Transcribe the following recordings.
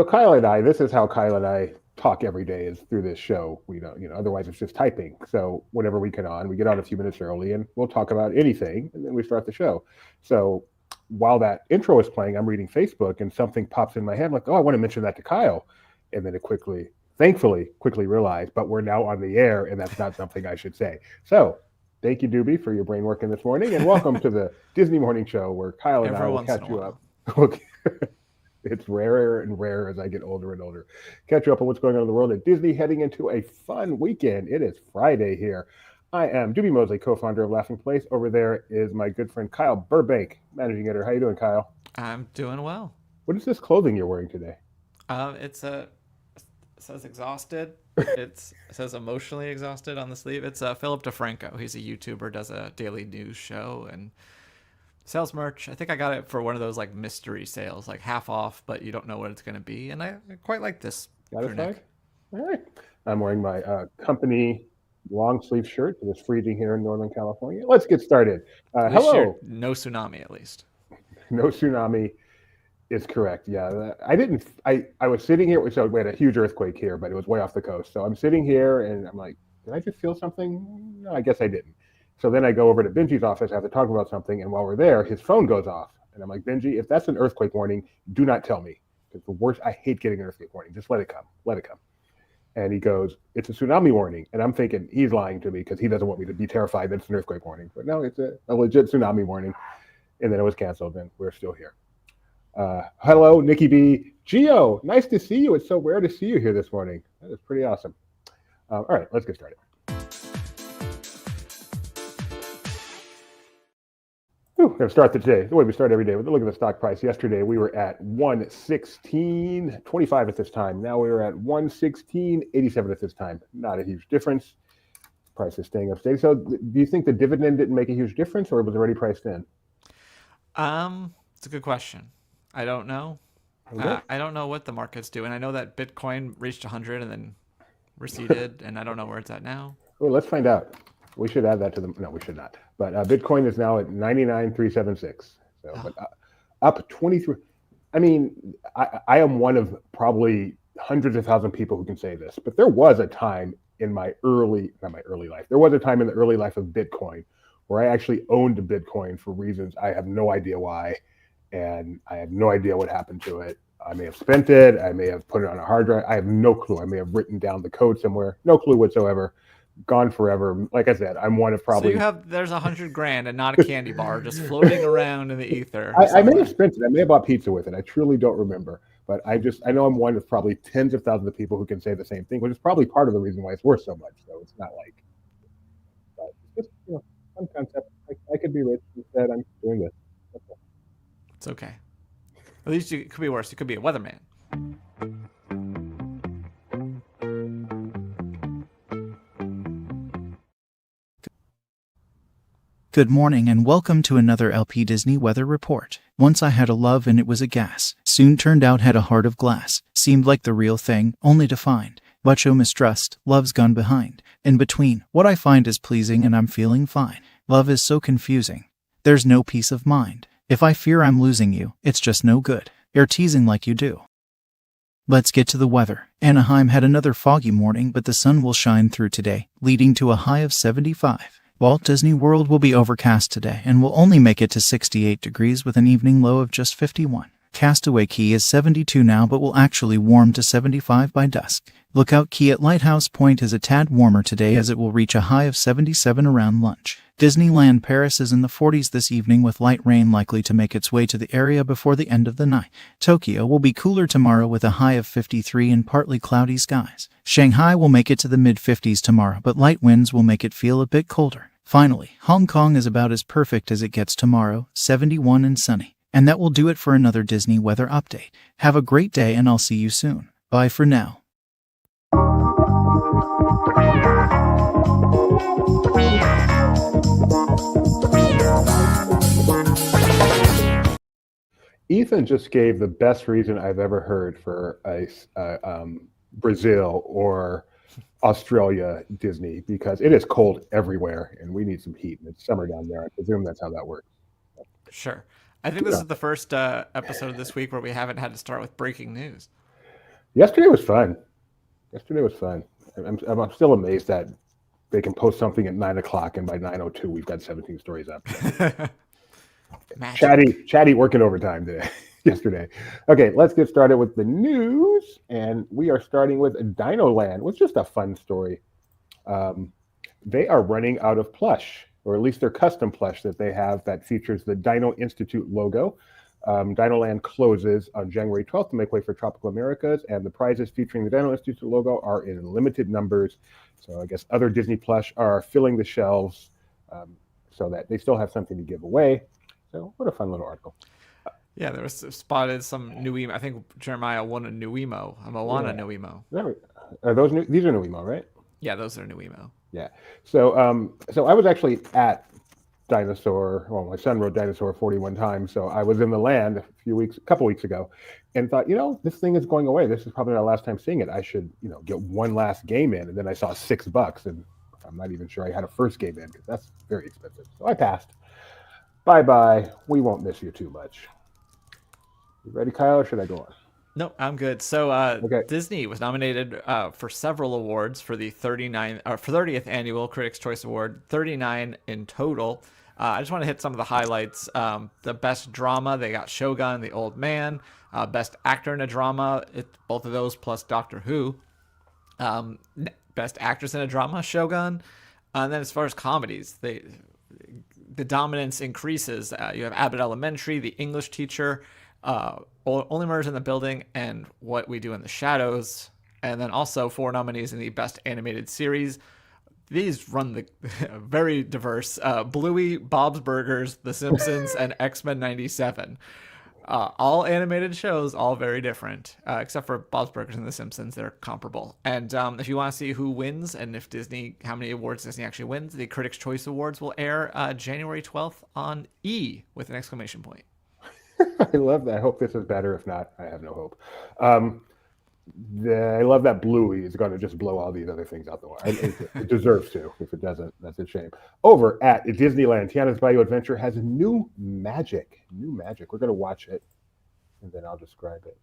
So Kyle and I, this is how Kyle and I talk every day is through this show. We don't, otherwise it's just typing. So whenever we get on a few minutes early and we'll talk about anything and then we start the show. So while that intro is playing, I'm reading Facebook and something pops in my head like, oh, I want to mention that to Kyle. And then thankfully, quickly realized, but we're now on the air and that's not something I should say. So thank you, Doobie, for your brain working this morning and welcome to the Disney Morning Show where Kyle and I will catch you up. It's rarer and rarer as I get older and older. Catch you up on what's going on in the world at Disney, heading into a fun weekend. It is Friday here. I am Doobie Mosley, co-founder of Laughing Place. Over there is my good friend Kyle Burbank, managing editor. How you doing, Kyle? I'm doing well. What is this clothing you're wearing today? It says exhausted. It says emotionally exhausted on the sleeve. It's Philip DeFranco. He's a YouTuber, does a daily news show and sells merch. I think I got it for one of those like mystery sales, like half off, but you don't know what it's going to be. And I quite like this. Got it, all right. I'm wearing my company long sleeve shirt. It is freezing here in Northern California. Let's get started. Hello. No tsunami, at least. No tsunami is correct. Yeah, I was sitting here. So we had a huge earthquake here, but it was way off the coast. So I'm sitting here and I'm like, did I just feel something? No, I guess I didn't. So then I go over to Benji's office after talking about something, and while we're there, his phone goes off. And I'm like, Benji, if that's an earthquake warning, do not tell me. It's the worst. I hate getting an earthquake warning. Just let it come. Let it come. And he goes, it's a tsunami warning. And I'm thinking he's lying to me because he doesn't want me to be terrified that it's an earthquake warning. But no, it's a legit tsunami warning. And then it was canceled, and we're still here. Hello, Nikki B. Gio, nice to see you. It's so rare to see you here this morning. That is pretty awesome. All right, let's get started. We're going to start today the way we start every day with a look at the stock price. Yesterday we were at 116.25 at this time. Now we are at 116.87 at this time. Not a huge difference. Price is staying up steady. So do you think the dividend didn't make a huge difference, or it was already priced in? It's a good question. I don't know. I don't know what the market's doing. I know that Bitcoin reached 100 and then receded, and I don't know where it's at now. Well, let's find out. We should add that to the. No, we should not. But Bitcoin is now at 99,376. So, but up 23. I mean, I am one of probably hundreds of thousands of people who can say this. But there was a time in not my early life. There was a time in the early life of Bitcoin where I actually owned Bitcoin for reasons I have no idea why, and I have no idea what happened to it. I may have spent it. I may have put it on a hard drive. I have no clue. I may have written down the code somewhere. No clue whatsoever. Gone forever. Like I said, I'm one of probably. So there's $100,000 and not a candy bar just floating around in the ether. I may have spent it. I may have bought pizza with it. I truly don't remember. But I know I'm one of probably tens of thousands of people who can say the same thing, which is probably part of the reason why it's worth so much. So it's not like, but it's just fun concept. I could be rich instead. I'm doing this. It's okay. At least it could be worse. You could be a weatherman. Good morning and welcome to another LP Disney Weather Report. Once I had a love and it was a gas. Soon turned out had a heart of glass. Seemed like the real thing, only to find mucho mistrust, love's gone behind. In between, what I find is pleasing and I'm feeling fine. Love is so confusing. There's no peace of mind. If I fear I'm losing you, it's just no good. You're teasing like you do. Let's get to the weather. Anaheim had another foggy morning, but the sun will shine through today, leading to a high of 75. Walt Disney World will be overcast today and will only make it to 68 degrees with an evening low of just 51. Castaway Cay is 72 now but will actually warm to 75 by dusk. Lookout Cay at Lighthouse Point is a tad warmer today as it will reach a high of 77 around lunch. Disneyland Paris is in the 40s this evening with light rain likely to make its way to the area before the end of the night. Tokyo will be cooler tomorrow with a high of 53 and partly cloudy skies. Shanghai will make it to the mid-50s tomorrow but light winds will make it feel a bit colder. Finally, Hong Kong is about as perfect as it gets tomorrow, 71 and sunny. And that will do it for another Disney weather update. Have a great day and I'll see you soon. Bye for now. Ethan just gave the best reason I've ever heard for Brazil or Australia Disney, because it is cold everywhere and we need some heat, and it's summer down there. I presume that's how that works. Sure. I think this is the first episode of this week where we haven't had to start with breaking news. Yesterday was fun. I'm still amazed that they can post something at 9 o'clock and by 9:02 we've got 17 stories up. Magic. Chatty working overtime today. Yesterday. Okay, let's get started with the news, and we are starting with Dino Land, which is just a fun story. They are running out of plush, or at least their custom plush that they have that features the Dino Institute logo. Dino Land closes on January 12th to make way for Tropical Americas, and the prizes featuring the Dino Institute logo are in limited numbers. So I guess other Disney plush are filling the shelves so that they still have something to give away. So what a fun little article. Yeah, there was spotted some new emo. I think Jeremiah won a new emo, a Moana new emo. Are those new? These are new emo, right? Yeah, those are new emo. Yeah. So so I was actually at Dinosaur. Well, my son rode Dinosaur 41 times, so I was in the land a couple weeks ago, and thought, this thing is going away. This is probably our last time seeing it. I should, get one last game in. And then I saw $6, and I'm not even sure I had a first game in because that's very expensive. So I passed. Bye. We won't miss you too much. You ready, Kyle, or should I go on? No, I'm good. So Okay. Disney was nominated for several awards for the 30th Annual Critics' Choice Award, 39 in total. I just want to hit some of the highlights. The best drama, they got Shogun, The Old Man. Best actor in a drama, both of those plus Doctor Who. Best actress in a drama, Shogun. And then as far as comedies, the dominance increases. You have Abbott Elementary, The English Teacher, Only Murders in the Building, and What We Do in the Shadows. And then also 4 nominees in the Best Animated Series. These run the very diverse. Bluey, Bob's Burgers, The Simpsons, and X-Men 97. All animated shows, all very different, except for Bob's Burgers and The Simpsons. They're comparable. And if you want to see who wins and how many awards Disney actually wins, the Critics' Choice Awards will air January 12th on E with an exclamation point. I love that. I hope this is better. If not, I have no hope. I love that Bluey is going to just blow all these other things out the water. It deserves to. If it doesn't, that's a shame. Over at Disneyland, Tiana's Bayou Adventure has new magic. We're going to watch it, and then I'll describe it.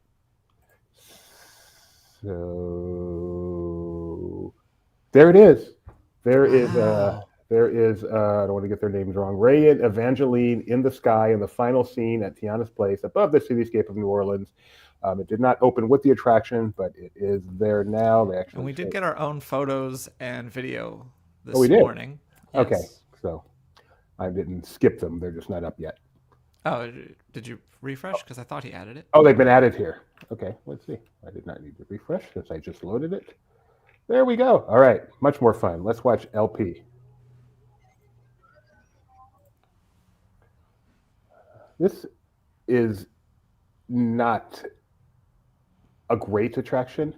So there it is. There is. I don't want to get their names wrong. Ray and Evangeline in the sky in the final scene at Tiana's place above the cityscape of New Orleans. It did not open with the attraction, but it is there now. And we did get our own photos and video this morning. Yes. Okay, so I didn't skip them. They're just not up yet. Oh, did you refresh? Because I thought he added it. Oh, they've been added here. Okay, let's see. I did not need to refresh since I just loaded it. There we go. All right, much more fun. Let's watch LP. This is not a great attraction.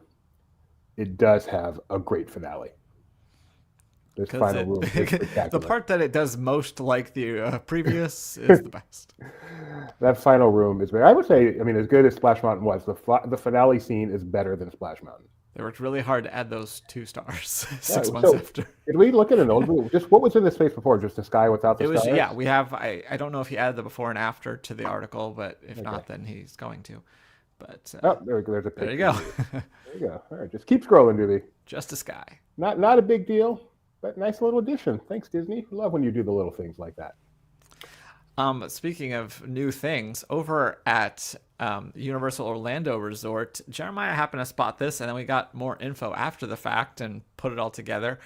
It does have a great finale. This final room is spectacular. The part that it does most like the previous is the best. That final room is, I would say, as good as Splash Mountain was, the finale scene is better than Splash Mountain. They worked really hard to add those 2 stars 6 months after. Did we look at an old movie? Just what was in this space before? Just the sky without the stars? Yeah, we have. I don't know if he added the before and after to the article, but if not, then he's going to. But there's a picture. There you go. There you go. All right, just keep scrolling, Doobie. Just a sky. Not a big deal, but nice little addition. Thanks, Disney. Love when you do the little things like that. Speaking of new things, over at Universal Orlando Resort, Jeremiah happened to spot this, and then we got more info after the fact and put it all together.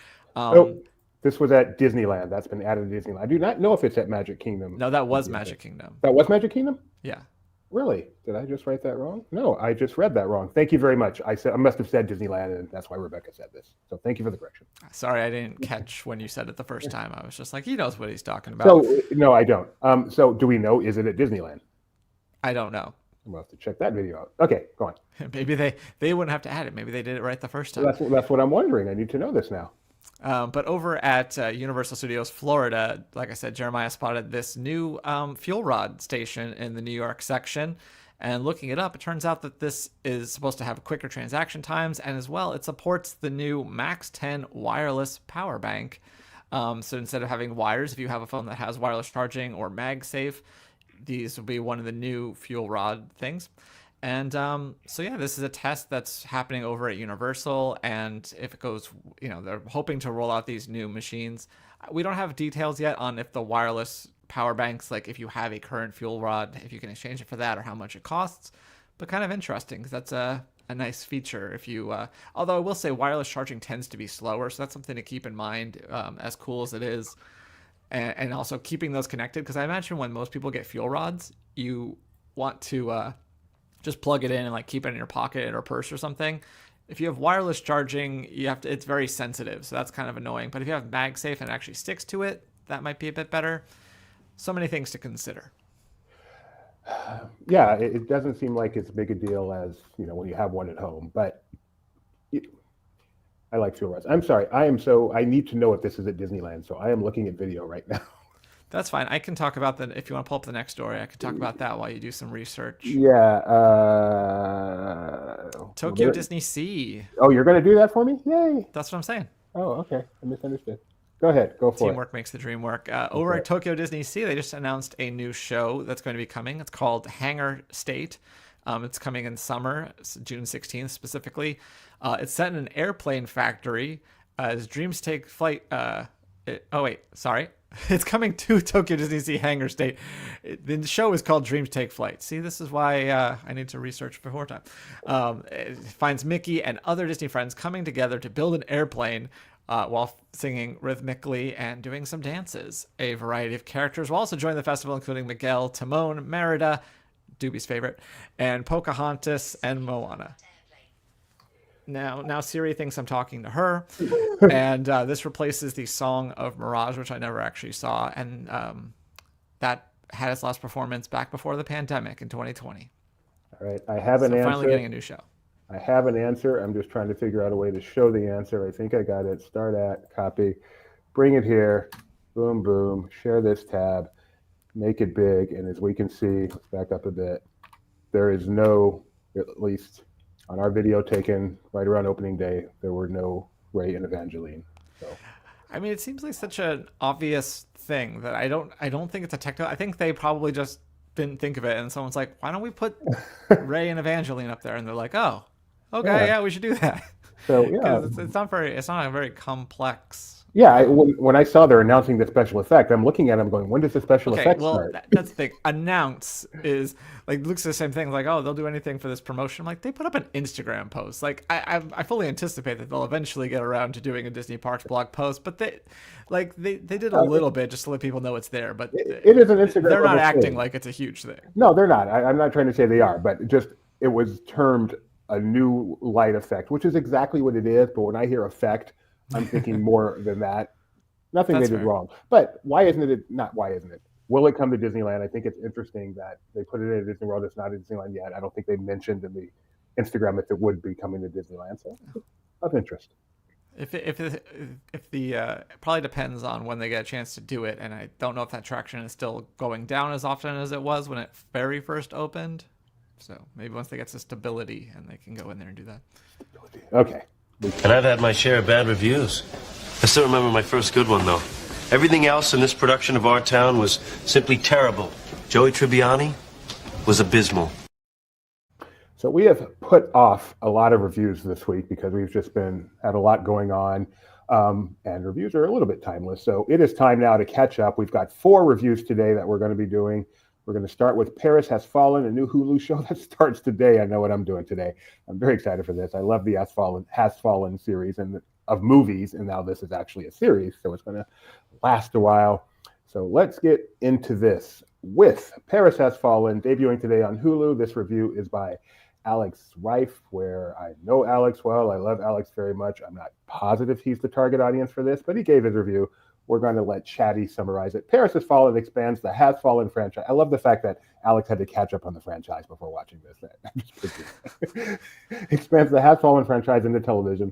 This was at Disneyland. That's been added to Disneyland. I do not know if it's at Magic Kingdom. No, that was Magic Kingdom. That was Magic Kingdom? Yeah. Really? Did I just write that wrong? No, I just read that wrong. Thank you very much. I must have said Disneyland, and that's why Rebecca said this. So thank you for the correction. Sorry, I didn't catch when you said it the first time. I was just like, he knows what he's talking about. So no, I don't. So do we know? Is it at Disneyland? I don't know. We'll have to check that video out. Okay, go on. Maybe they wouldn't have to add it. Maybe they did it right the first time. Well, that's what I'm wondering. I need to know this now. But over at Universal Studios Florida, like I said, Jeremiah spotted this new fuel rod station in the New York section. And looking it up, it turns out that this is supposed to have quicker transaction times, and as well, it supports the new Max 10 wireless power bank. So instead of having wires, if you have a phone that has wireless charging or MagSafe, these will be one of the new fuel rod things. And so yeah, this is a test that's happening over at Universal, and if it goes, they're hoping to roll out these new machines. We don't have details yet on if the wireless power banks, like if you have a current fuel rod, if you can exchange it for that, or how much it costs. But kind of interesting, because that's a nice feature. If you, although I will say wireless charging tends to be slower, so that's something to keep in mind. As cool as it is, and also keeping those connected, because I imagine when most people get fuel rods, you want to just plug it in and like keep it in your pocket or purse or something. If you have wireless charging, it's very sensitive, so that's kind of annoying. But if you have MagSafe and it actually sticks to it, that might be a bit better. So many things to consider. Yeah, it doesn't seem like it's as big a deal as when you have one at home. But I like fuel rods. I'm sorry, I need to know if this is at Disneyland, so I am looking at video right now. That's fine. I can talk about if you want to pull up the next story, I can talk about that while you do some research. Yeah. Tokyo Disney Sea. Oh, you're going to do that for me? Yay. That's what I'm saying. Oh, okay. I misunderstood. Go ahead. Go for it. Teamwork makes the dream work. Over at Tokyo Disney Sea, they just announced a new show that's going to be coming. It's called Hangar State. It's coming in summer, June 16th specifically. It's set in an airplane factory as dreams take flight. It's coming to Tokyo Disney Sea Hangar State. The show is called Dreams Take Flight. See, this is why I need to research before time. It finds Mickey and other Disney friends coming together to build an airplane while singing rhythmically and doing some dances. A variety of characters will also join the festival, including Miguel, Timon, Merida, Doobie's favorite, and Pocahontas and Moana. Now Siri thinks I'm talking to her, and this replaces the Song of Mirage, which I never actually saw, and that had its last performance back before the pandemic in 2020. All right, I have an answer. Finally getting a new show. I have an answer. I'm just trying to figure out a way to show the answer. I think I got it. Start at, copy, bring it here, boom, boom, share this tab, make it big, and as we can see, let's back up a bit, there is no, at least on our video taken right around opening day, there were no Ray and Evangeline. So, I mean, it seems like such an obvious thing that I don't think it's a techno. I think they probably just didn't think of it, and someone's like, "Why don't we put Ray and Evangeline up there?" And they're like, "Oh, okay, yeah we should do that." So yeah, it's not a very complex. Yeah, when I saw they're announcing the special effect, I'm looking at them going, when does the special effect start? That's the thing. Announce is like looks the same thing. Like, oh, they'll do anything for this promotion. I'm like, they put up an Instagram post. Like, I fully anticipate that they'll eventually get around to doing a Disney Parks blog post. But they did a little bit just to let people know it's there. But it is an Instagram. They're not acting like it's a huge thing. No, they're not. I'm not trying to say they are, but just it was termed a new light effect, which is exactly what it is. But when I hear effect, I'm thinking more than that. Nothing they did wrong. But why isn't it? Will it come to Disneyland? I think it's interesting that they put it at Disney World. It's not at Disneyland yet. I don't think they mentioned in the Instagram if it would be coming to Disneyland. So of interest. If the probably depends on when they get a chance to do it, and I don't know if that traction is still going down as often as it was when it very first opened. So maybe once they get to stability and they can go in there and do that. Okay. And I've had my share of bad reviews. I still remember my first good one, though. Everything else in this production of Our Town was simply terrible. Joey Tribbiani was abysmal. So we have put off a lot of reviews this week because we've just had a lot going on, and reviews are a little bit timeless. So it is time now to catch up. We've got 4 reviews today that we're going to be doing. We're going to start with Paris Has Fallen, a new Hulu show that starts today. I know what I'm doing today. I'm very excited for this. I love the Has Fallen series and of movies, and now this is actually a series, so it's going to last a while. So let's get into this with Paris Has Fallen, debuting today on Hulu. This review is by Alex Rife, where I know Alex well. I love Alex very much. I'm not positive he's the target audience for this, but he gave his review. We're going to let Chatty summarize it. Paris Has Fallen expands the Has Fallen franchise. I love the fact that Alex had to catch up on the franchise before watching this. Expands the Has Fallen franchise into television,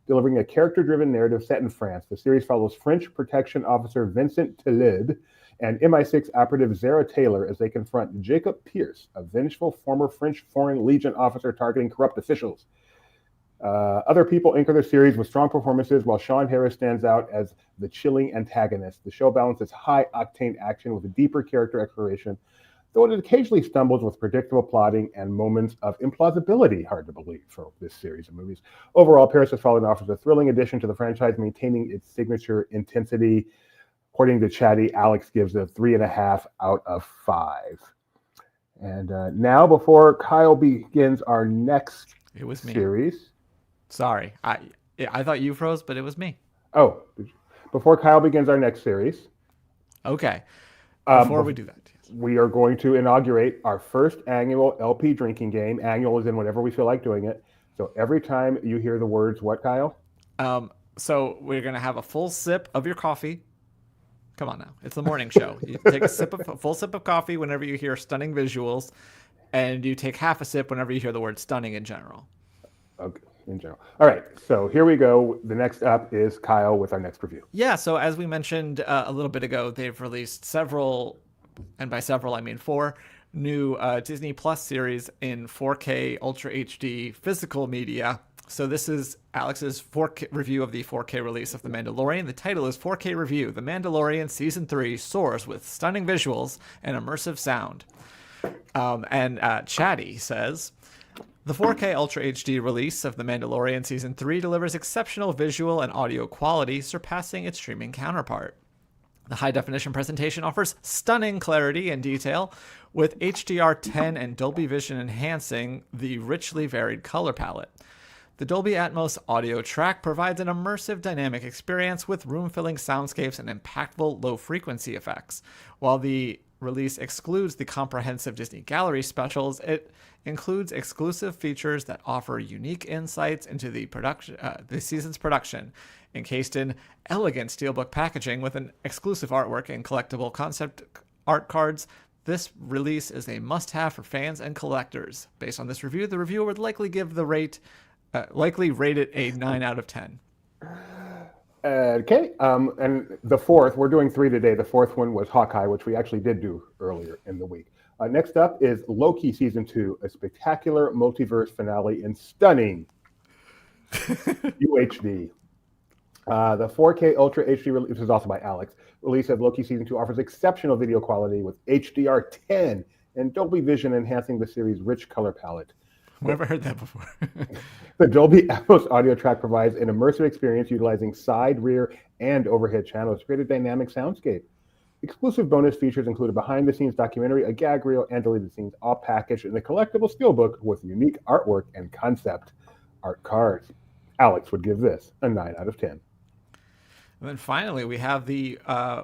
delivering a character-driven narrative set in France. The series follows French protection officer Vincent Tillid and MI6 operative Zara Taylor as they confront Jacob Pierce, a vengeful former French Foreign Legion officer targeting corrupt officials. Other people anchor the series with strong performances, while Sean Harris stands out as the chilling antagonist. The show balances high-octane action with a deeper character exploration. though it occasionally stumbles with predictable plotting and moments of implausibility, hard to believe for this series of movies. Overall, Paris Has Fallen offers a thrilling addition to the franchise, maintaining its signature intensity. According to Chatty, Alex gives a 3.5 out of 5. And now, before Kyle begins our next series. Sorry, I thought you froze, but it was me. Oh, before Kyle begins our next series. Okay. Before we do that, we are going to inaugurate our first annual LP drinking game. Annual is in whenever we feel like doing it. So every time you hear the words, what, Kyle? So we're going to have a full sip of your coffee. Come on now. It's the morning show. You take a full sip of coffee whenever you hear stunning visuals, and you take half a sip whenever you hear the word stunning in general. Okay, in general. All right, so here we go. The next up is Kyle with our next review. Yeah, so as we mentioned a little bit ago, they've released several, and by several I mean 4, new Disney Plus series in 4K Ultra HD physical media. So this is Alex's 4K review of the 4K release of The Mandalorian. The title is 4K Review. The Mandalorian Season 3 soars with stunning visuals and immersive sound. And Chatty says, the 4K Ultra HD release of The Mandalorian Season 3 delivers exceptional visual and audio quality, surpassing its streaming counterpart. The high-definition presentation offers stunning clarity and detail, with HDR10 and Dolby Vision enhancing the richly varied color palette. The Dolby Atmos audio track provides an immersive dynamic experience with room-filling soundscapes and impactful low-frequency effects. While the release excludes the comprehensive Disney Gallery specials, it includes exclusive features that offer unique insights into the season's production, encased in elegant steelbook packaging with an exclusive artwork and collectible concept art cards. This release is a must-have for fans and collectors. Based on this review, the reviewer would likely rate it a 9 out of 10. Okay, and the fourth, we're doing 3 today. The fourth one was Hawkeye, which we actually did do earlier in the week. Next up is Loki Season 2, a spectacular multiverse finale in stunning UHD. The 4K Ultra HD release, this is also by Alex, release of Loki Season 2 offers exceptional video quality with HDR10 and Dolby Vision enhancing the series' rich color palette. Never heard that before. The Dolby Atmos audio track provides an immersive experience utilizing side, rear, and overhead channels to create a dynamic soundscape. Exclusive bonus features include a behind-the-scenes documentary, a gag reel, and deleted scenes, all packaged in a collectible steelbook with unique artwork and concept art cards. Alex would give this a 9 out of 10. And then finally, we have the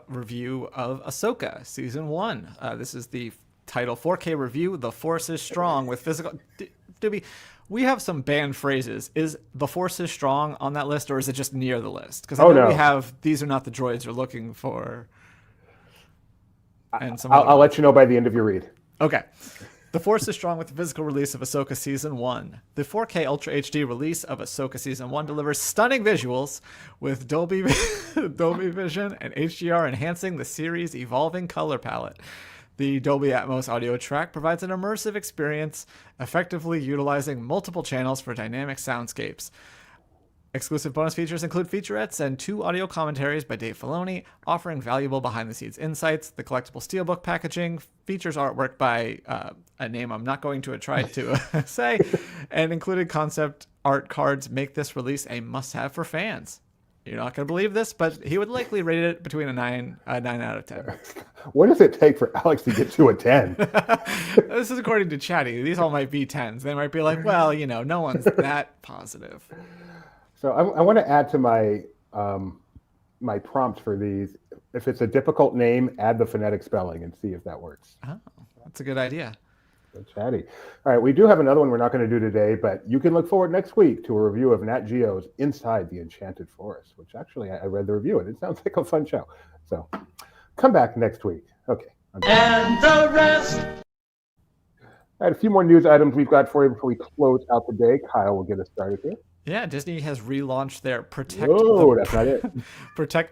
review of Ahsoka Season 1. This is the title 4K review. The Force is strong with physical... We have some banned phrases. Is the Force is strong on that list, or is it just near the list? Because I know we have these are not the droids you're looking for. And I'll let you know by the end of your read. Okay. The Force is strong with the physical release of Ahsoka Season 1. The 4K Ultra HD release of Ahsoka Season 1 delivers stunning visuals with Dolby Vision and HDR enhancing the series' evolving color palette. The Dolby Atmos audio track provides an immersive experience, effectively utilizing multiple channels for dynamic soundscapes. Exclusive bonus features include featurettes and 2 audio commentaries by Dave Filoni, offering valuable behind-the-scenes insights. The collectible steelbook packaging features artwork by a name I'm not going to try to say, and included concept art cards make this release a must-have for fans. You're not going to believe this, but he would likely rate it between a 9 out of 10. What does it take for Alex to get to a 10? This is according to Chatty. These all might be 10s. They might be like, well, no one's that positive. So I want to add to my my prompt for these. If it's a difficult name, add the phonetic spelling and see if that works. Oh, that's a good idea. Chatty. All right, we do have another one we're not going to do today, but you can look forward next week to a review of Nat Geo's Inside the Enchanted Forest, which actually I read the review and it sounds like a fun show. So come back next week. Okay. And the rest. All right, a few more news items we've got for you before we close out the day. Kyle will get us started here. Yeah, Disney has relaunched their Protect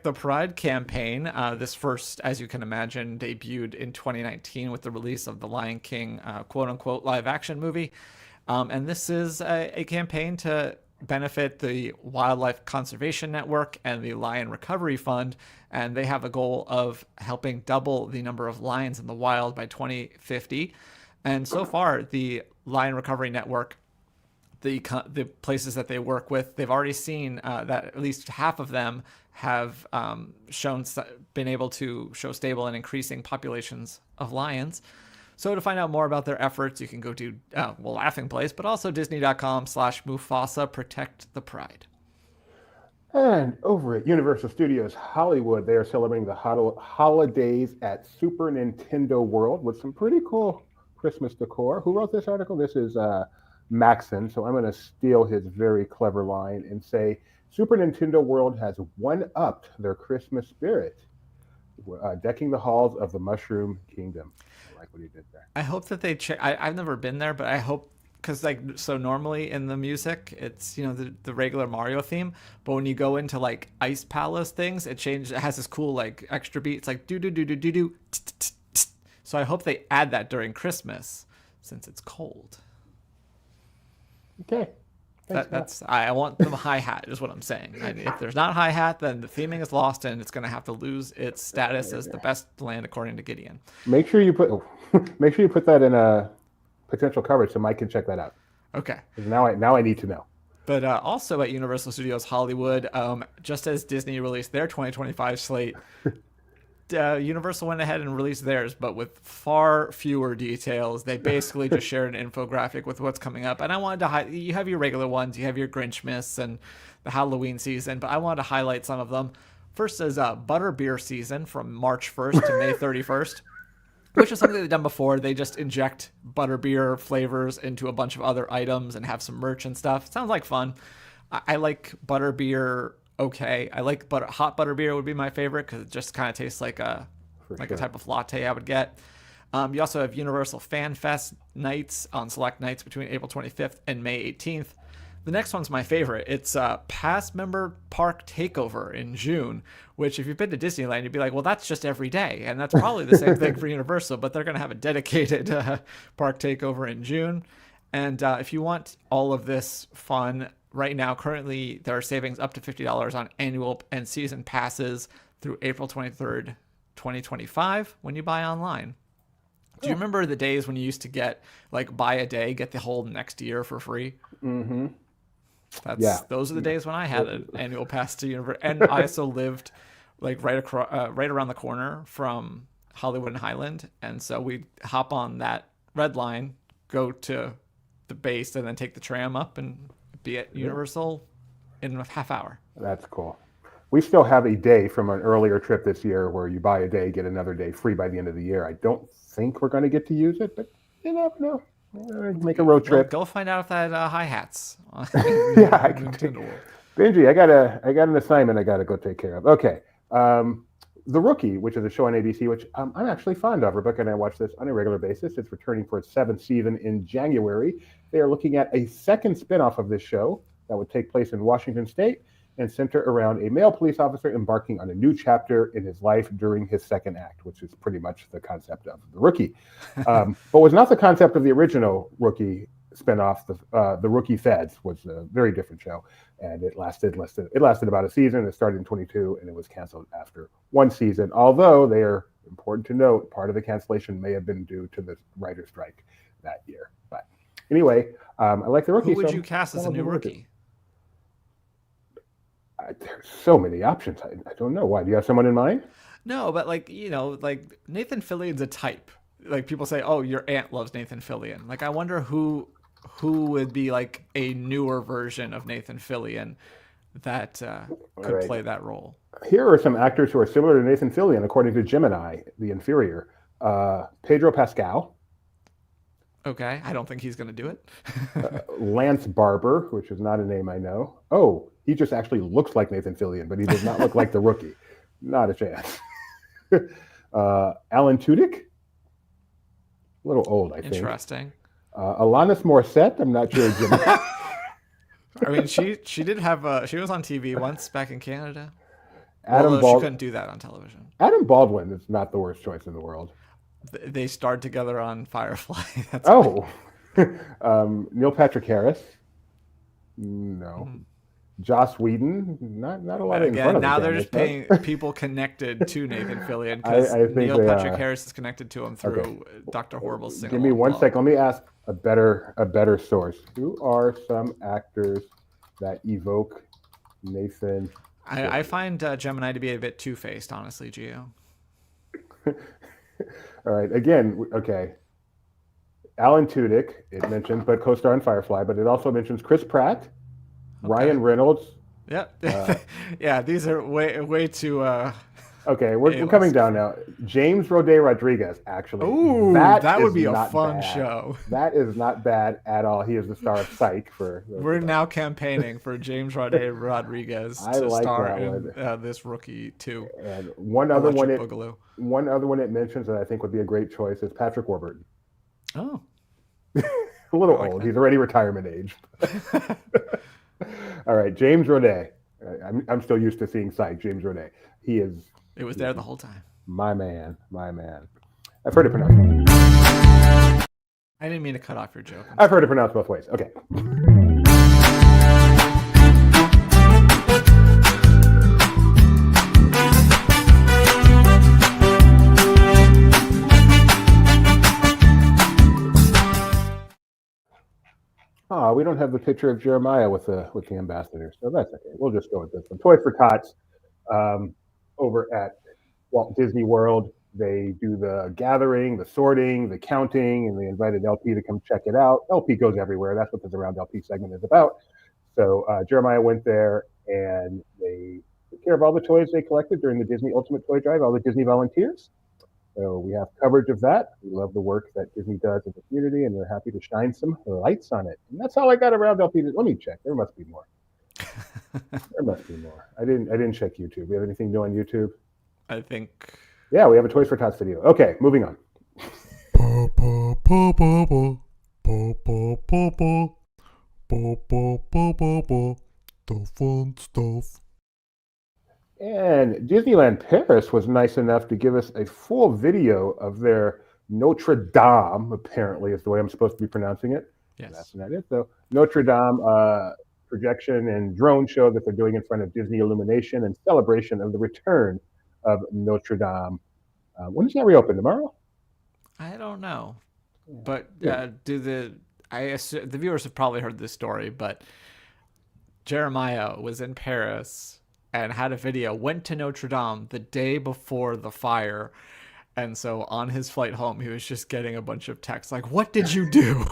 the Pride campaign. This first, as you can imagine, debuted in 2019 with the release of the Lion King quote-unquote live-action movie. And this is a campaign to benefit the Wildlife Conservation Network and the Lion Recovery Fund, and they have a goal of helping double the number of lions in the wild by 2050. And so far, the Lion Recovery Network, the places that they work with, they've already seen that at least half of them have been able to show stable and increasing populations of lions. So to find out more about their efforts, you can go to Laughing Place, but also Disney.com/Mufasa Protect the Pride. And over at Universal Studios Hollywood, they are celebrating the holidays at Super Nintendo World with some pretty cool Christmas decor. Who wrote this article? This is Maxon. So I'm going to steal his very clever line and say Super Nintendo World has one-upped their Christmas spirit, decking the halls of the Mushroom Kingdom. I like what he did there. I hope that they I've never been there, but I hope, because so normally in the music it's the regular Mario theme, but when you go into like Ice Palace things, it has this cool like extra beat. It's like do do do do do do. So I hope they add that during Christmas since it's cold. Okay. I want the hi-hat is what I'm saying. If there's not hi-hat, then the theming is lost and it's going to have to lose its status as the best land according to Gideon. Make sure you put that in a potential coverage so Mike can check that out. Okay. Now I need to know. But also at Universal Studios Hollywood, just as Disney released their 2025 slate, Universal went ahead and released theirs, but with far fewer details. They basically just shared an infographic with what's coming up. And I wanted to you have your regular ones, you have your Grinchmas and the Halloween season, but I wanted to highlight some of them. First is Butterbeer season from March 1st to May 31st, which is something they've done before. They just inject butterbeer flavors into a bunch of other items and have some merch and stuff. Sounds like fun. I like butterbeer. Okay, I like hot butterbeer would be my favorite because it just kind of tastes like a type of latte I would get. You also have Universal Fan Fest nights on select nights between April 25th and May 18th. The next one's my favorite. It's Pass Member Park Takeover in June, which if you've been to Disneyland, you'd be like, well, that's just every day. And that's probably the same thing for Universal, but they're going to have a dedicated park takeover in June. And if you want all of this fun, right now, currently, there are savings up to $50 on annual and season passes through April 23rd, 2025 when you buy online. Do you remember the days when you used to get, like, buy a day, get the whole next year for free? Mm-hmm. Those are the days when I had an annual pass to Universal. And I also lived, like, right around the corner from Hollywood and Highland. And so we'd hop on that red line, go to the base, and then take the tram up and be at Universal in a half hour. That's cool. We still have a day from an earlier trip this year where you buy a day, get another day free by the end of the year. I don't think we're going to get to use it, but you never know. Make a road trip. Go find out if that hi-hats. Yeah, I can Benji, I got an assignment I got to go take care of. Okay. The Rookie, which is a show on ABC, which I'm actually fond of. Rebecca and I watch this on a regular basis. It's returning for its 7th season in January. They are looking at a second spinoff of this show that would take place in Washington State and center around a male police officer embarking on a new chapter in his life during his second act, which is pretty much the concept of The Rookie. But was not the concept of the original Rookie spinoff. The Rookie Feds was a very different show, and it lasted about a season. It started in 22, and it was canceled after one season. Although they are important to note, part of the cancellation may have been due to the writer's strike that year. But anyway, I like The Rookie. Who would you cast as a new Rookie? There's so many options. I don't know. Why? Do you have someone in mind? No, but like Nathan Fillion's a type. Like people say, oh, your aunt loves Nathan Fillion. Like I wonder who would be like a newer version of Nathan Fillion that could play that role. Here are some actors who are similar to Nathan Fillion, according to Gemini, the inferior. Pedro Pascal. Okay, I don't think he's going to do it. Lance Barber, which is not a name I know. Oh, he just actually looks like Nathan Fillion, but he does not look like the Rookie. Not a chance. Alan Tudyk. A little old, I think. Interesting. Alanis Morissette. I'm not sure. I mean, she did have she was on TV once back in Canada. She couldn't do that on television. Adam Baldwin is not the worst choice in the world. They starred together on Firefly. Neil Patrick Harris. No. Joss Whedon, not a lot in front Again, of now the they're cameras, just paying people connected to Nathan Fillion because I think Neil they Patrick are. Harris is connected to him through Okay. Dr. Horrible's sing Give me one blog. second. Let me ask a better source. Who are some actors that evoke Nathan? I find Gemini to be a bit two-faced, honestly, Gio. All right. Again, okay. Alan Tudyk, it mentions, but co-star in Firefly, but it also mentions Chris Pratt, Ryan Reynolds. Yep. Yeah, these are way too. Okay, we're coming down now. James Roday Rodriguez, actually. Ooh, that would is be a not fun bad. show. That is not bad at all. He is the star of Psych for. We're now campaigning for James Roday Rodriguez I to like star that in this Rookie too. And one other one Boogaloo. it mentions that I think would be a great choice is Patrick Warburton. Oh, A little like old. that. He's already retirement age. All right, James Roday. I'm still used to seeing Psych. James Roday. It was there the whole time. My man. I've heard it pronounced. I didn't mean to cut off your joke. I've heard it pronounced both ways. Okay. We don't have the picture of Jeremiah with the ambassador, so that's okay. We'll just go with this one. Toys for Tots. Over at Walt Disney World, they do the gathering, the sorting, the counting, and they invited LP to come check it out. LP goes everywhere. That's what this Around LP segment is about. So Jeremiah went there, and they took care of all the toys they collected during the Disney Ultimate Toy Drive, all the Disney volunteers. So we have coverage of that. We love the work that Disney does in the community, and we're happy to shine some lights on it. And that's all I got around LP. Let me check. There must be more. There must be more. I didn't check YouTube. We have anything new on YouTube? I think. Yeah, we have a Toys for Tots video. Okay, moving on. The fun stuff. And Disneyland Paris was nice enough to give us a full video of their Notre Dame, apparently is the way I'm supposed to be pronouncing it. Yes. That's not it, though. Notre Dame projection and drone show that they're doing in front of Disney Illumination in celebration of the return of Notre Dame. When does that reopen? Tomorrow? I don't know, but the viewers have probably heard this story, but Jeremiah was in Paris and had a video, went to Notre Dame the day before the fire. And so on his flight home, he was just getting a bunch of texts like, "What did you do?"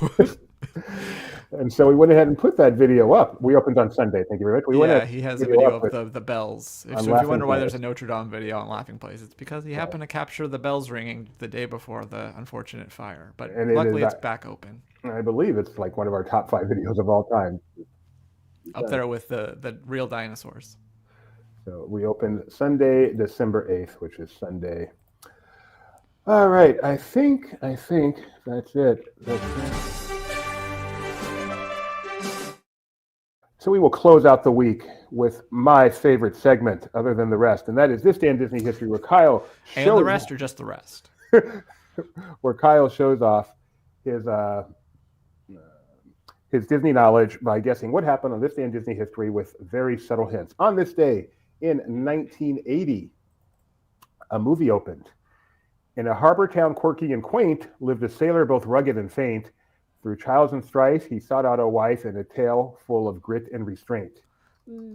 And so we went ahead and put that video up. We opened on Sunday. Thank you very much. He has a video of the bells. So if you wonder why there's a Notre Dame video on Laughing Place, it's because he happened to capture the bells ringing the day before the unfortunate fire. But luckily, it's back open. I believe it's like one of our top 5 videos of all time. Up there with the real dinosaurs. So we opened Sunday, December 8th, which is Sunday. All right, I think that's it. So we will close out the week with my favorite segment, other than the rest, and that is This Day in Disney History, where Kyle shows... And the rest, or just the rest? Where Kyle shows off his Disney knowledge by guessing what happened on this day in Disney history with very subtle hints. On this day in 1980, a movie opened. In a harbor town quirky and quaint lived a sailor both rugged and faint. Through trials and strife, he sought out a wife and a tale full of grit and restraint. Is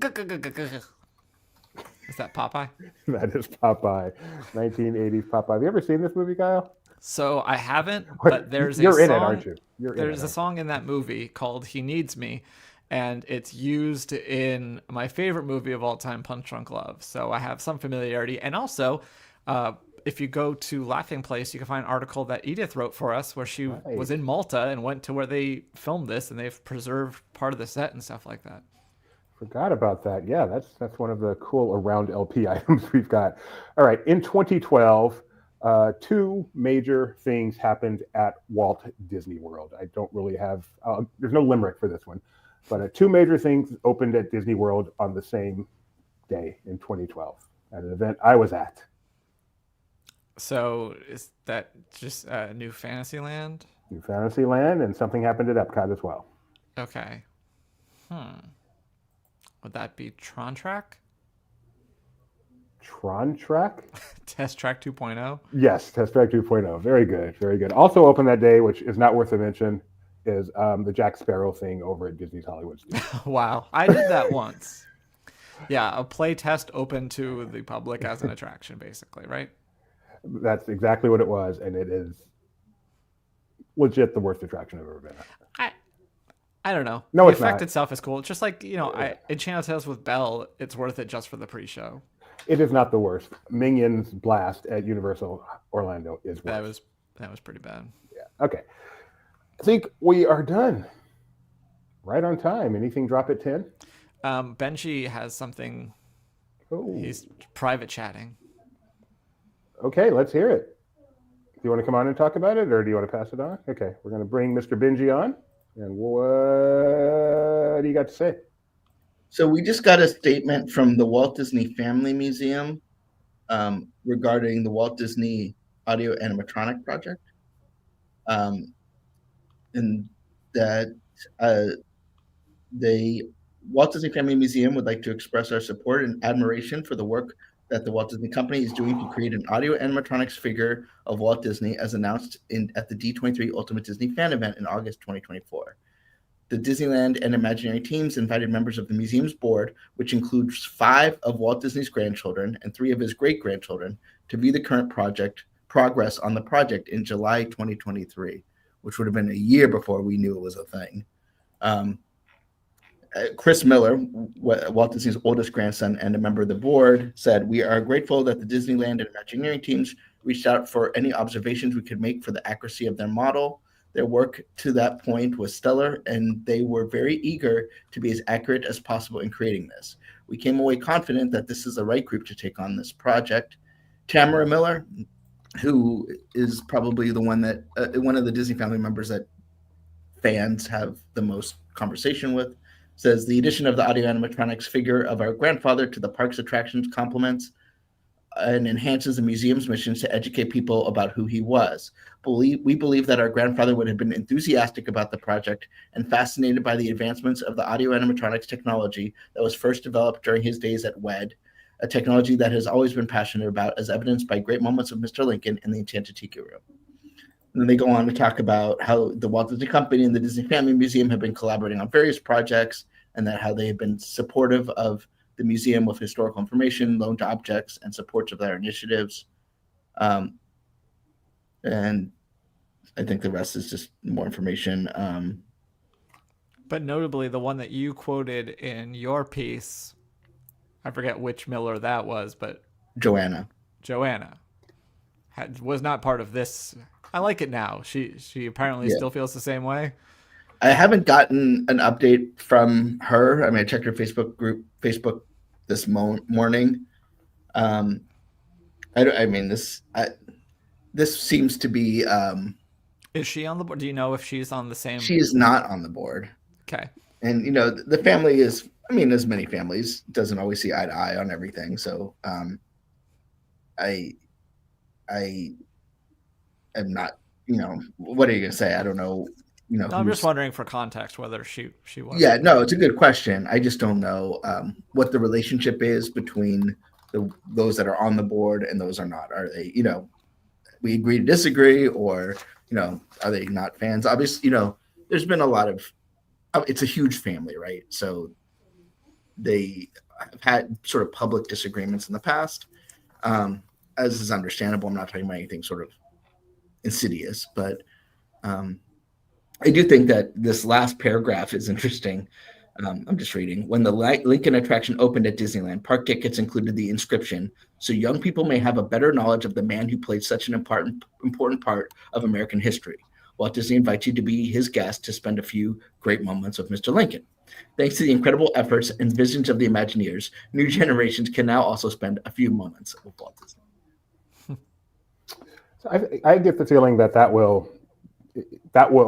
that Popeye? That is Popeye. 1980s Popeye. Have you ever seen this movie, Kyle? So I haven't, but there's You're in it, aren't you? There's a song in that movie called "He Needs Me," and it's used in my favorite movie of all time, Punch Drunk Love. So I have some familiarity, and also, if you go to Laughing Place, you can find an article that Edith wrote for us where she was in Malta and went to where they filmed this, and they've preserved part of the set and stuff like that. Forgot about that. Yeah, that's one of the cool Around LP items we've got. All right, in 2012, 2 major things happened at Walt Disney World. I don't really have, there's no limerick for this one, but 2 major things opened at Disney World on the same day in 2012 at an event I was at. So is that just New Fantasyland? New Fantasyland, and something happened at Epcot as well. Okay. Would that be Tron Track? Tron Track? Test Track 2.0? Yes, Test Track 2.0. Very good, very good. Also open that day, which is not worth a mention, is the Jack Sparrow thing over at Disney's Hollywood Studios. Wow, I did that once. Yeah, a play test open to the public as an attraction, basically, right? That's exactly what it was, and it is legit the worst attraction I've ever been at. I don't know. No, the it's effect not. itself is cool. It's just like, Enchanted Tales with Belle, it's worth it just for the pre-show. It is not the worst. Minions Blast at Universal Orlando is worse. That was pretty bad. Yeah. Okay. I think we are done. Right on time. Anything drop at 10? Benji has something. Oh. He's private chatting. Okay, let's hear it. Do you want to come on and talk about it, or do you want to pass it on? Okay, we're going to bring Mr. Benji on. And what do you got to say? So we just got a statement from the Walt Disney Family Museum regarding the Walt Disney Audio Animatronic Project. And that the Walt Disney Family Museum would like to express our support and admiration for the work that the Walt Disney Company is doing to create an audio animatronics figure of Walt Disney as announced at the D23 Ultimate Disney Fan Event in August 2024. The Disneyland and Imagineering teams invited members of the museum's board, which includes 5 of Walt Disney's grandchildren and 3 of his great-grandchildren, to view the current progress on the project in July 2023, which would have been a year before we knew it was a thing. Chris Miller, Walt Disney's oldest grandson and a member of the board, said, "We are grateful that the Disneyland and Imagineering teams reached out for any observations we could make for the accuracy of their model. Their work to that point was stellar, and they were very eager to be as accurate as possible in creating this. We came away confident that this is the right group to take on this project." Tamara Miller, who is probably the one that one of the Disney family members that fans have the most conversation with, says, "The addition of the audio animatronics figure of our grandfather to the park's attractions complements and enhances the museum's mission to educate people about who he was. We believe that our grandfather would have been enthusiastic about the project and fascinated by the advancements of the audio animatronics technology that was first developed during his days at WED, a technology that has always been passionate about, as evidenced by great moments of Mr. Lincoln in the Enchanted Tiki Room." And then they go on to talk about how the Walt Disney Company and the Disney Family Museum have been collaborating on various projects, and that how they have been supportive of the museum with historical information, loaned objects, and supports of their initiatives. And I think the rest is just more information. But notably, the one that you quoted in your piece, I forget which Miller that was, but Joanna was not part of this. I like it now. She apparently still feels the same way. I haven't gotten an update from her. I mean, I checked her Facebook this morning. This seems to be. Is she on the board? Do you know if she's on the same? She is not on the board. Okay. And the family is. I mean, as many families, doesn't always see eye to eye on everything. So, I am not. What are you gonna say? I don't know. No, I'm just wondering for context whether she was. Yeah, no, it's a good question. I just don't know what the relationship is between those that are on the board and those are not. Are they, we agree to disagree, or are they not fans? Obviously, there's been a lot of. It's a huge family, right? So they have had sort of public disagreements in the past, as is understandable. I'm not talking about anything sort of insidious, but. I do think that this last paragraph is interesting. I'm just reading. When the Lincoln attraction opened at Disneyland, park tickets included the inscription, "So young people may have a better knowledge of the man who played such an important part of American history. Walt Disney invites you to be his guest to spend a few great moments with Mr. Lincoln. Thanks to the incredible efforts and visions of the Imagineers, new generations can now also spend a few moments with Walt Disney." So I get the feeling that will.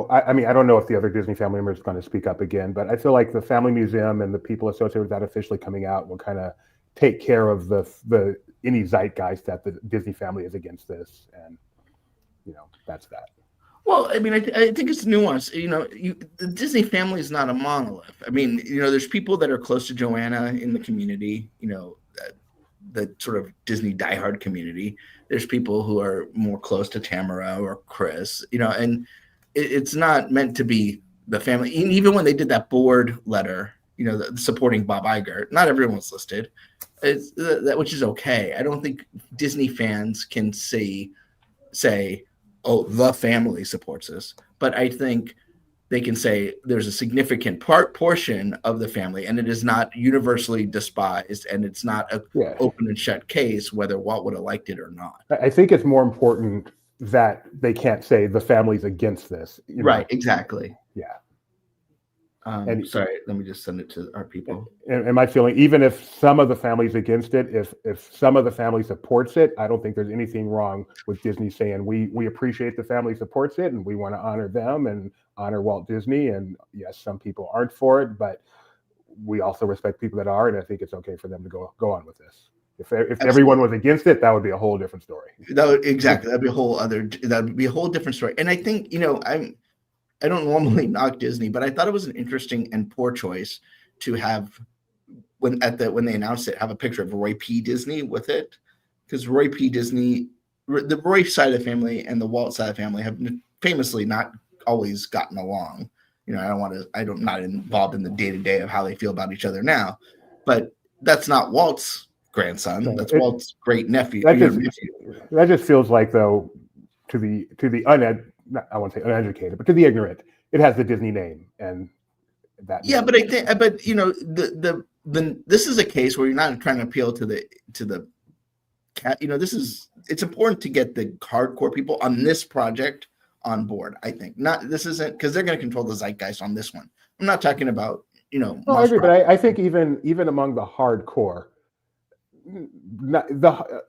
I mean, I don't know if the other Disney family members are going to speak up again, but I feel like the Family Museum and the people associated with that officially coming out will kind of take care of the any zeitgeist that the Disney family is against this, and that's that. Well, I mean, I think it's nuanced. The Disney family is not a monolith. I mean, there's people that are close to Joanna in the community, the sort of Disney diehard community. There's people who are more close to Tamara or Chris, and it's not meant to be the family. And even when they did that board letter, supporting Bob Iger, not everyone was listed, which is okay. I don't think Disney fans can say, oh, the family supports this, but I think they can say there's a significant portion of the family, and it is not universally despised, and it's not an open and shut case whether Walt would have liked it or not. I think it's more important that they can't say the family's against this. Right, exactly. Yeah. And sorry, let me just send it to our people. And my feeling, even if some of the family's against it, if some of the family supports it, I don't think there's anything wrong with Disney saying we appreciate the family supports it and we want to honor them and honor Walt Disney. And yes, some people aren't for it, but we also respect people that are, and I think it's okay for them to go on with this. If everyone was against it, that would be a whole different story. That'd be a whole different story. And I think, I don't normally knock Disney, but I thought it was an interesting and poor choice to have when they announced it, have a picture of Roy P. Disney with it, because Roy P. Disney, the Roy side of the family and the Walt side of the family have famously not always gotten along. I'm not involved in the day-to-day of how they feel about each other now, but that's not Walt's grandson. That's Walt's great nephew. That just feels like, though, to the I won't say uneducated, but to the ignorant, it has the Disney name, and that. Yeah, but I think, this is a case where you're not trying to appeal to the cat. It's important to get the hardcore people on this project on board. I think this isn't because they're going to control the zeitgeist on this one. I'm not talking about No, I agree, but I think even among the hardcore,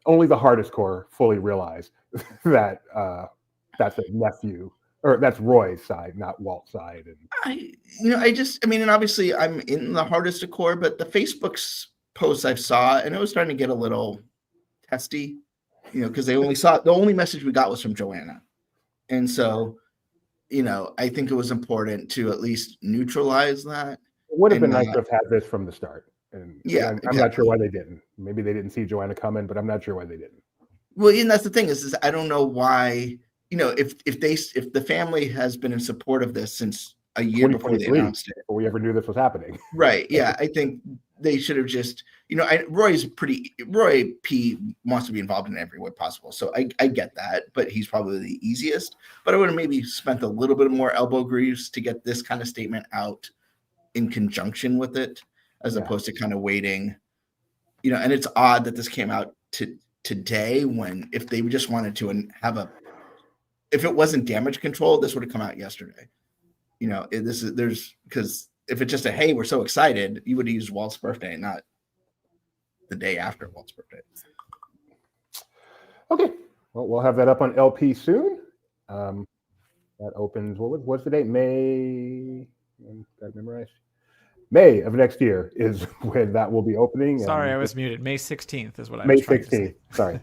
only the hardest core fully realize that. That's a nephew, or that's Roy's side, not Walt's side. And and obviously I'm in the hardest of core, but the Facebook's posts I saw, and it was starting to get a little testy, because the only message we got was from Joanna. And so, I think it was important to at least neutralize that. It would have been nice to have had this from the start. And I'm not sure why they didn't. Maybe they didn't see Joanna coming, but I'm not sure why they didn't. Well, and that's the thing is I don't know why. If the family has been in support of this since a year before they announced it, before we ever knew this was happening, right? Yeah, I think they should have just, Roy P wants to be involved in every way possible, so I get that, but he's probably the easiest. But I would have maybe spent a little bit more elbow grease to get this kind of statement out in conjunction with it, as opposed to kind of waiting, And it's odd that this came out today when if they just wanted to if it wasn't damage control, this would have come out yesterday. Because if it's just hey, we're so excited, you would have used Walt's birthday, not the day after Walt's birthday. Okay. Well, we'll have that up on LP soon. That opens, what's the date? May, got memorized. May of next year is when that will be opening. Sorry, I was muted. May 16th is what I May was trying 16th. to say. Sorry.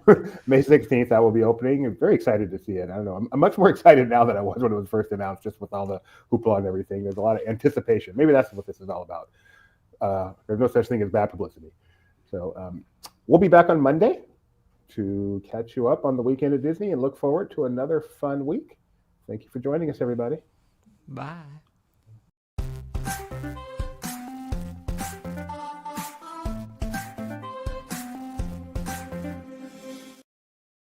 May 16th, that will be opening. I'm very excited to see it. I don't know. I'm much more excited now than I was when it was first announced, just with all the hoopla and everything. There's a lot of anticipation. Maybe that's what this is all about. There's no such thing as bad publicity. So we'll be back on Monday to catch you up on the weekend at Disney and look forward to another fun week. Thank you for joining us, everybody. Bye.